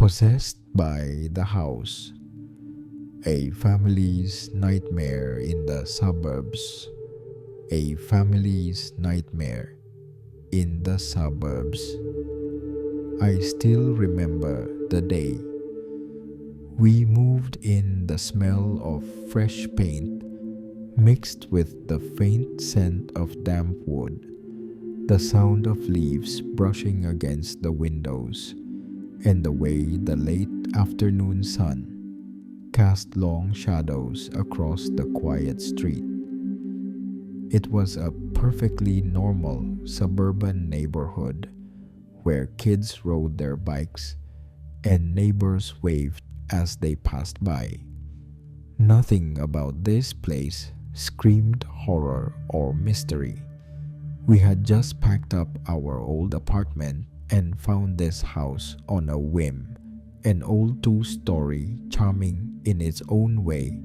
Possessed by the House, a family's nightmare in the suburbs. A family's nightmare in the suburbs. I still remember the day. We moved in, the smell of fresh paint mixed with the faint scent of damp wood, the sound of leaves brushing against the windows, and the way the late afternoon sun cast long shadows across the quiet street. It was a perfectly normal suburban neighborhood where kids rode their bikes and neighbors waved as they passed by. Nothing about this place screamed horror or mystery. We had just packed up our old apartment and found this house on a whim, an old two-story, charming in its own way,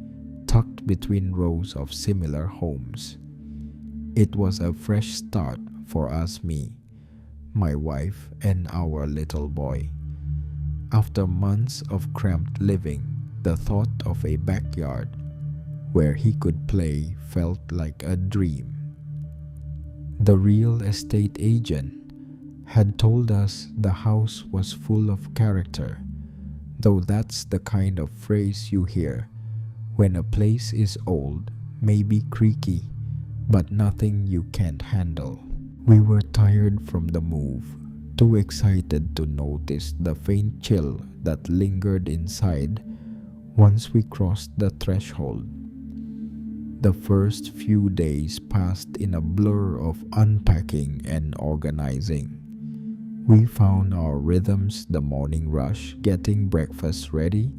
tucked between rows of similar homes. It was a fresh start for us, me, my wife, and our little boy. After months of cramped living, the thought of a backyard where he could play felt like a dream. The real estate agent had told us the house was full of character, though that's the kind of phrase you hear when a place is old, maybe creaky, but nothing you can't handle. We were tired from the move, too excited to notice the faint chill that lingered inside once we crossed the threshold. The first few days passed in a blur of unpacking and organizing. We found our rhythms: the morning rush, getting breakfast ready,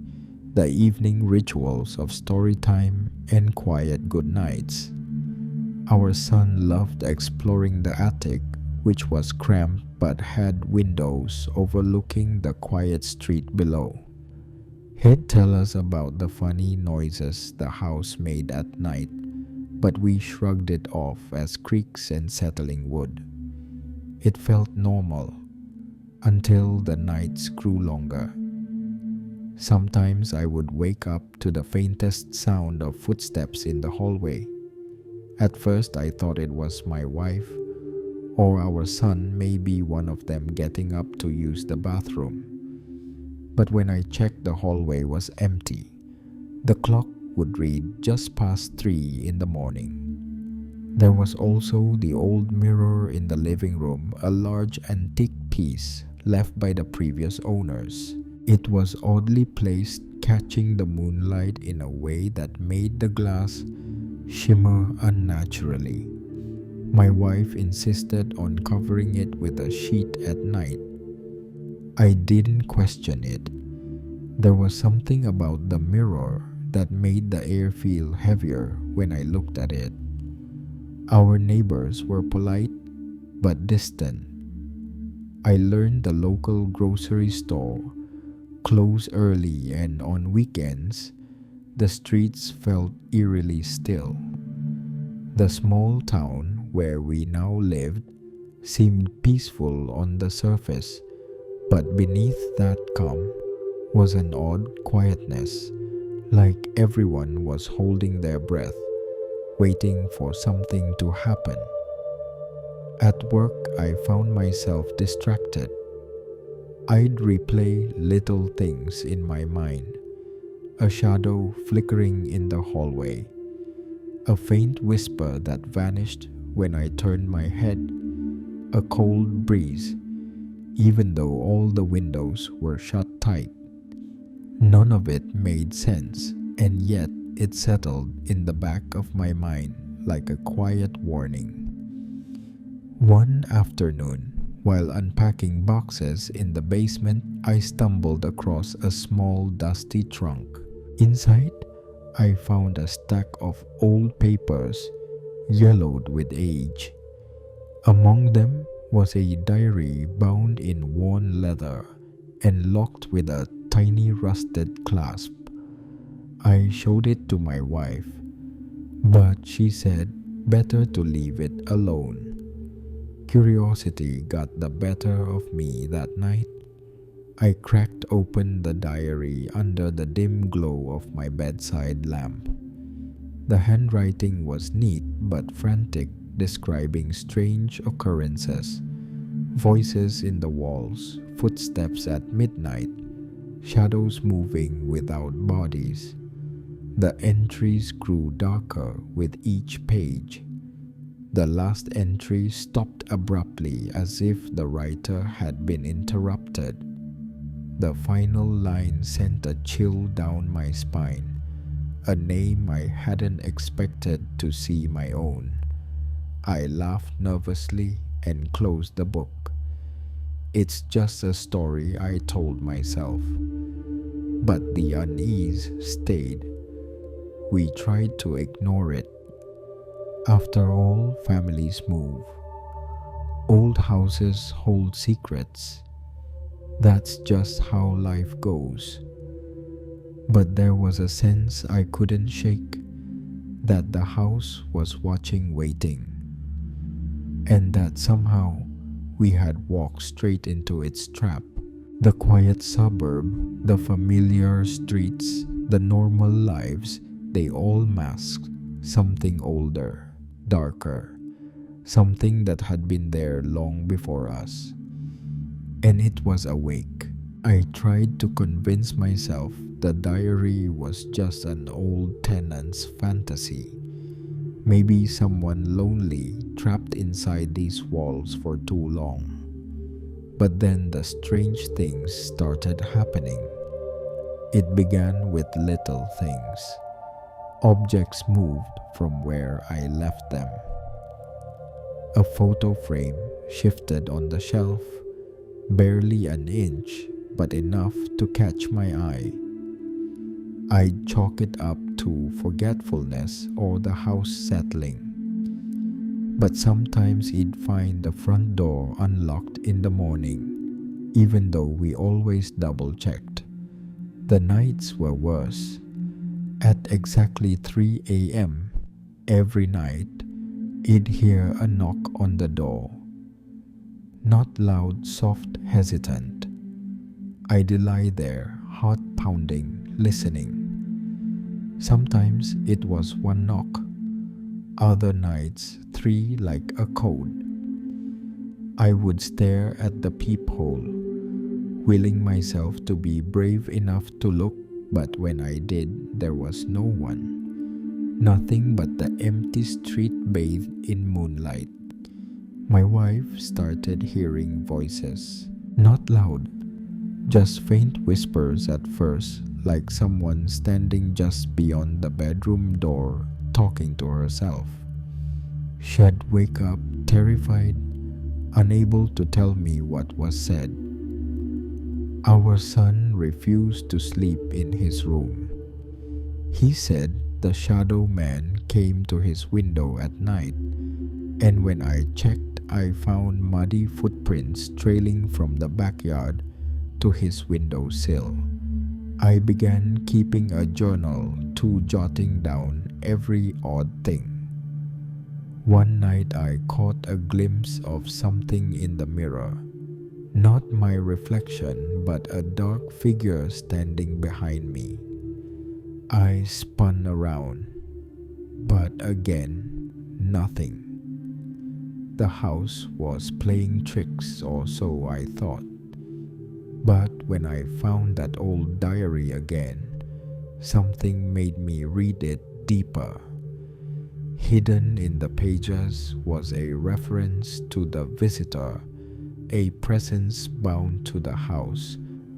the evening rituals of story time and quiet good nights. Our son loved exploring the attic, which was cramped but had windows overlooking the quiet street below. He'd tell us about the funny noises the house made at night, but we shrugged it off as creaks and settling wood. It felt normal until the nights grew longer. Sometimes I would wake up to the faintest sound of footsteps in the hallway. At first I thought it was my wife or our son, maybe one of them getting up to use the bathroom. But when I checked, the hallway was empty. The clock would read just past 3 in the morning. There was also the old mirror in the living room, a large antique piece left by the previous owners. It was oddly placed, catching the moonlight in a way that made the glass shimmer unnaturally. My wife insisted on covering it with a sheet at night. I didn't question it. There was something about the mirror that made the air feel heavier when I looked at it. Our neighbors were polite but distant. I learned the local grocery store closed early, and on weekends, the streets felt eerily still. The small town where we now lived seemed peaceful on the surface, but beneath that calm was an odd quietness, like everyone was holding their breath, waiting for something to happen. At work, I found myself distracted. I'd replay little things in my mind: a shadow flickering in the hallway, a faint whisper that vanished when I turned my head, a cold breeze, even though all the windows were shut tight. None of it made sense, and yet it settled in the back of my mind like a quiet warning. One afternoon, while unpacking boxes in the basement, I stumbled across a small dusty trunk. Inside, I found a stack of old papers, yellowed with age. Among them was a diary bound in worn leather and locked with a tiny rusted clasp. I showed it to my wife, but she said better to leave it alone. Curiosity got the better of me that night. I cracked open the diary under the dim glow of my bedside lamp. The handwriting was neat but frantic, describing strange occurrences. Voices in the walls, footsteps at midnight, shadows moving without bodies. The entries grew darker with each page. The last entry stopped abruptly as if the writer had been interrupted. The final line sent a chill down my spine, a name I hadn't expected to see my own. I laughed nervously and closed the book. It's just a story, I told myself. But the unease stayed. We tried to ignore it. After all, families move. Old houses hold secrets. That's just how life goes. But there was a sense I couldn't shake, that the house was watching, waiting, and that somehow we had walked straight into its trap. The quiet suburb, the familiar streets, the normal lives, they all masked something older, darker, something that had been there long before us. And it was awake. I tried to convince myself the diary was just an old tenant's fantasy. Maybe someone lonely trapped inside these walls for too long. But then the strange things started happening. It began with little things. Objects moved from where I left them. A photo frame shifted on the shelf, barely an inch, but enough to catch my eye. I'd chalk it up to forgetfulness or the house settling. But sometimes he'd find the front door unlocked in the morning, even though we always double-checked. The nights were worse. At exactly 3 a.m. every night, he'd hear a knock on the door. Not loud, soft, hesitant. I'd lie there, heart pounding, listening. Sometimes it was one knock. Other nights, 3 like a code. I would stare at the peephole, willing myself to be brave enough to look, but when I did, there was no one. Nothing but the empty street bathed in moonlight. My wife started hearing voices. Not loud, just faint whispers at first, like someone standing just beyond the bedroom door talking to herself. She'd wake up terrified, unable to tell me what was said. Our son refused to sleep in his room. He said the shadow man came to his window at night, and when I checked, I found muddy footprints trailing from the backyard to his windowsill. I began keeping a journal to jotting down every odd thing. One night I caught a glimpse of something in the mirror. Not my reflection, but a dark figure standing behind me. I spun around, but again, nothing. The house was playing tricks, or so I thought. But when I found that old diary again, something made me read it deeper. Hidden in the pages was a reference to the visitor, a presence bound to the house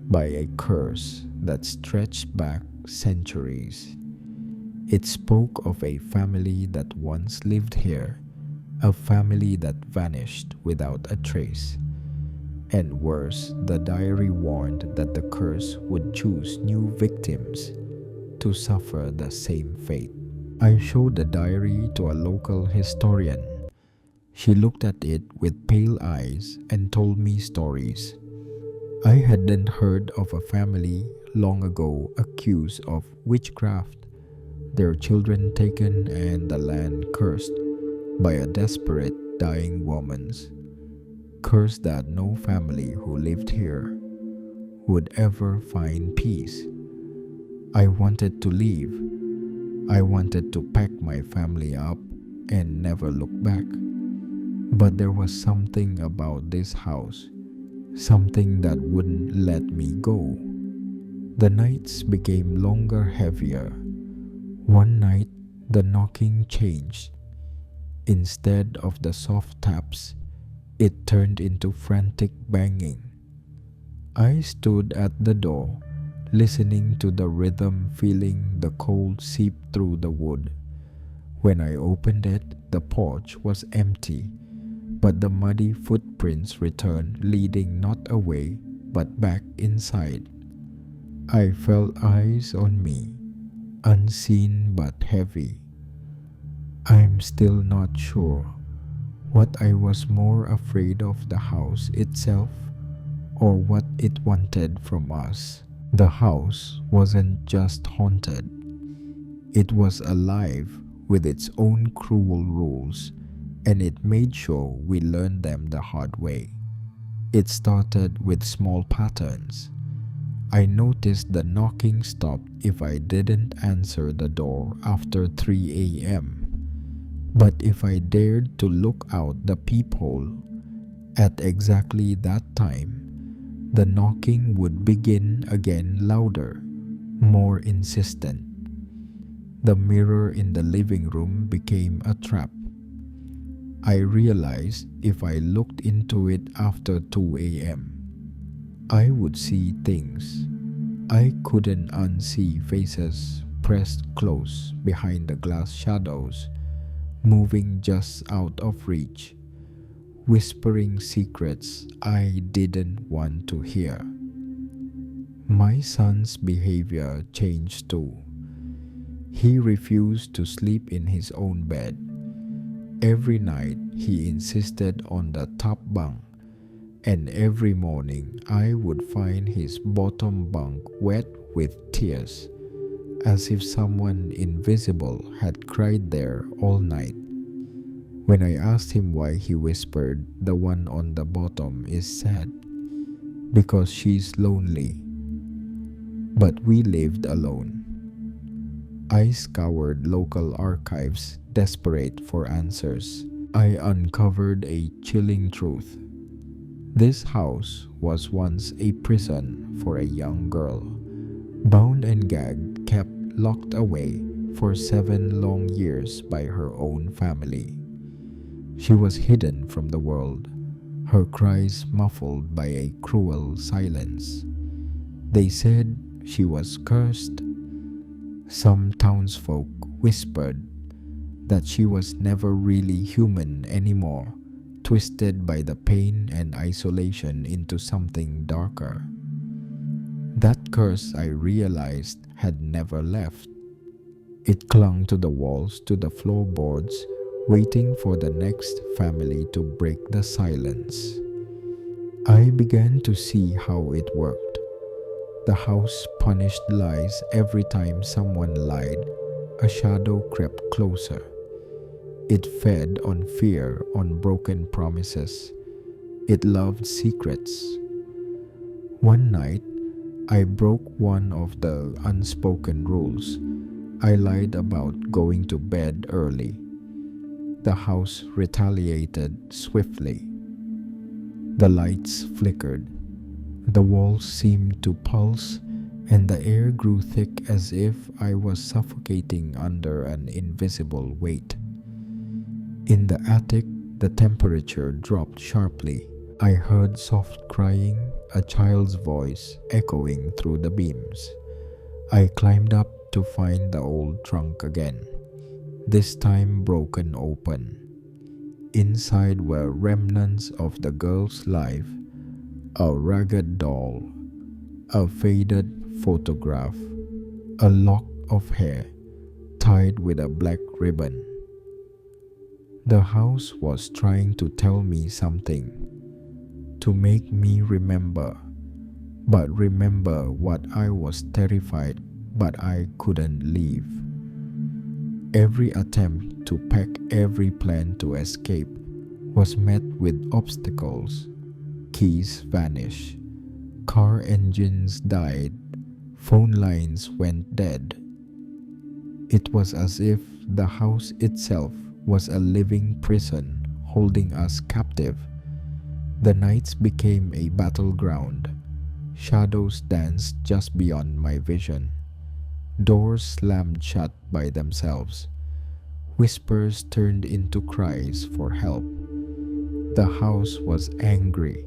by a curse that stretched back centuries. It spoke of a family that once lived here, a family that vanished without a trace. And worse, the diary warned that the curse would choose new victims to suffer the same fate. I showed the diary to a local historian. She looked at it with pale eyes and told me stories. I hadn't heard of a family long ago accused of witchcraft, their children taken and the land cursed by a desperate dying woman's curse that no family who lived here would ever find peace. I wanted to leave. I wanted to pack my family up and never look back. But there was something about this house, something that wouldn't let me go. The nights became longer, heavier. One night, the knocking changed. Instead of the soft taps, it turned into frantic banging. I stood at the door, listening to the rhythm, feeling the cold seep through the wood. When I opened it, the porch was empty, but the muddy footprints returned, leading not away, but back inside. I felt eyes on me, unseen but heavy. I'm still not sure what I was more afraid of, the house itself or what it wanted from us. The house wasn't just haunted. It was alive with its own cruel rules, and it made sure we learned them the hard way. It started with small patterns. I noticed the knocking stopped if I didn't answer the door after 3 a.m. But if I dared to look out the peephole at exactly that time, the knocking would begin again, louder, more insistent. The mirror in the living room became a trap. I realized if I looked into it after 2 a.m., I would see things I couldn't unsee, faces pressed close behind the glass, shadows moving just out of reach, whispering secrets I didn't want to hear. My son's behavior changed too. He refused to sleep in his own bed. Every night he insisted on the top bunk, and every morning I would find his bottom bunk wet with tears, as if someone invisible had cried there all night. When I asked him why, he whispered, "The one on the bottom is sad because she's lonely." But we lived alone. I scoured local archives, desperate for answers. I uncovered a chilling truth. This house was once a prison for a young girl, bound and gagged, kept locked away for 7 long years by her own family. She was hidden from the world, her cries muffled by a cruel silence. They said she was cursed. Some townsfolk whispered that she was never really human anymore, twisted by the pain and isolation into something darker. That curse, I realized, had never left. It clung to the walls, to the floorboards, waiting for the next family to break the silence. I began to see how it worked. The house punished lies. Every time someone lied, a shadow crept closer. It fed on fear, on broken promises. It loved secrets. One night, I broke one of the unspoken rules. I lied about going to bed early. The house retaliated swiftly. The lights flickered. The walls seemed to pulse, and the air grew thick as if I was suffocating under an invisible weight. In the attic, the temperature dropped sharply. I heard soft crying, a child's voice echoing through the beams. I climbed up to find the old trunk again, this time broken open. Inside were remnants of the girl's life, a ragged doll, a faded photograph, a lock of hair tied with a black ribbon. The house was trying to tell me something, to make me remember, but remember what I was terrified, but I couldn't leave. Every attempt to pack, every plan to escape was met with obstacles. Keys vanished. Car engines died, phone lines went dead. It was as if the house itself was a living prison holding us captive. The nights became a battleground. Shadows danced just beyond my vision. Doors slammed shut by themselves. Whispers turned into cries for help. The house was angry,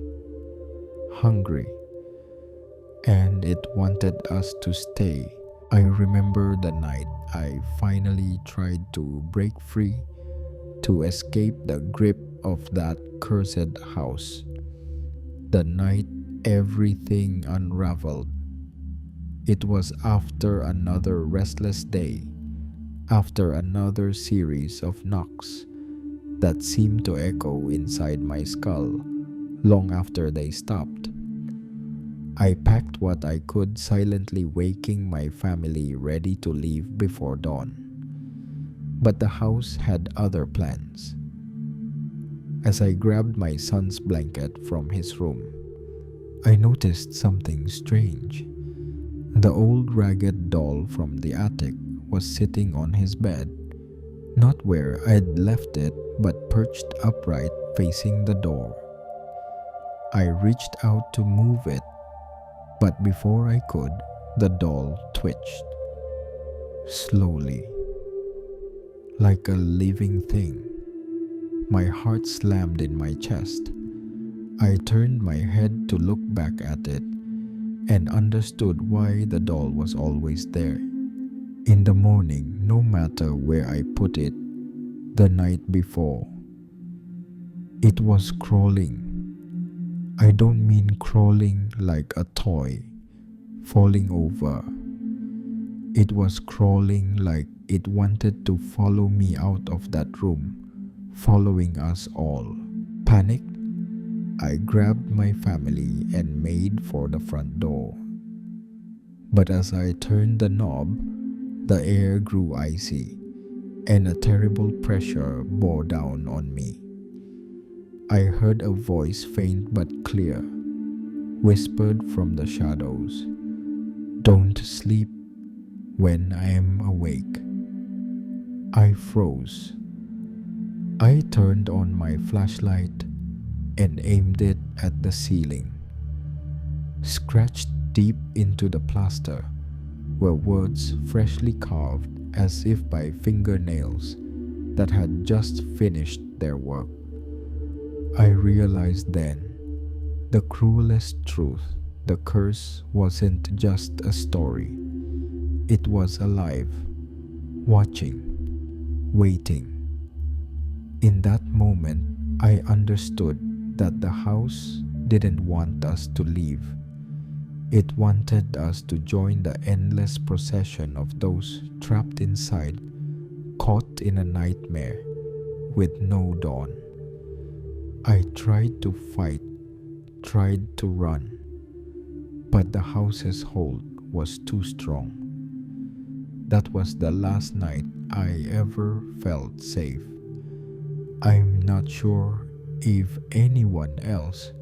hungry, and it wanted us to stay. I remember the night I finally tried to break free, to escape the grip of that cursed house. The night everything unraveled. It was after another restless day, after another series of knocks that seemed to echo inside my skull long after they stopped. I packed what I could, silently waking my family ready to leave before dawn. But the house had other plans. As I grabbed my son's blanket from his room, I noticed something strange. The old ragged doll from the attic was sitting on his bed, not where I'd left it, but perched upright facing the door. I reached out to move it, but before I could, the doll twitched. Slowly, like a living thing. My heart slammed in my chest. I turned my head to look back at it and understood why the doll was always there. In the morning, no matter where I put it, the night before, it was crawling. I don't mean crawling like a toy, falling over. It was crawling like it wanted to follow me out of that room, following us all. Panicked, I grabbed my family and made for the front door. But as I turned the knob, the air grew icy, and a terrible pressure bore down on me. I heard a voice, faint but clear, whispered from the shadows, "Don't sleep when I am awake." I froze. I turned on my flashlight and aimed it at the ceiling. Scratched deep into the plaster were words freshly carved as if by fingernails that had just finished their work. I realized then the cruelest truth: the curse wasn't just a story. It was alive, watching, waiting. In that moment, I understood that the house didn't want us to leave. It wanted us to join the endless procession of those trapped inside, caught in a nightmare with no dawn. I tried to fight, tried to run, but the house's hold was too strong. That was the last night I ever felt safe. I'm not sure if anyone else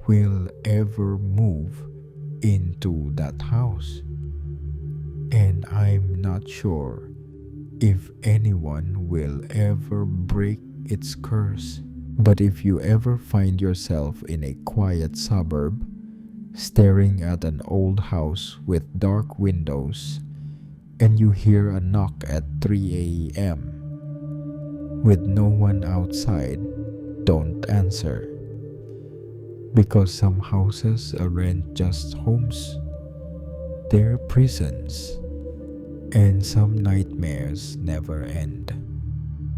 will ever move into that house, and I'm not sure if anyone will ever break its curse. But if you ever find yourself in a quiet suburb, staring at an old house with dark windows, and you hear a knock at 3 a.m. with no one outside, don't answer. Because some houses aren't just homes, they're prisons, and some nightmares never end.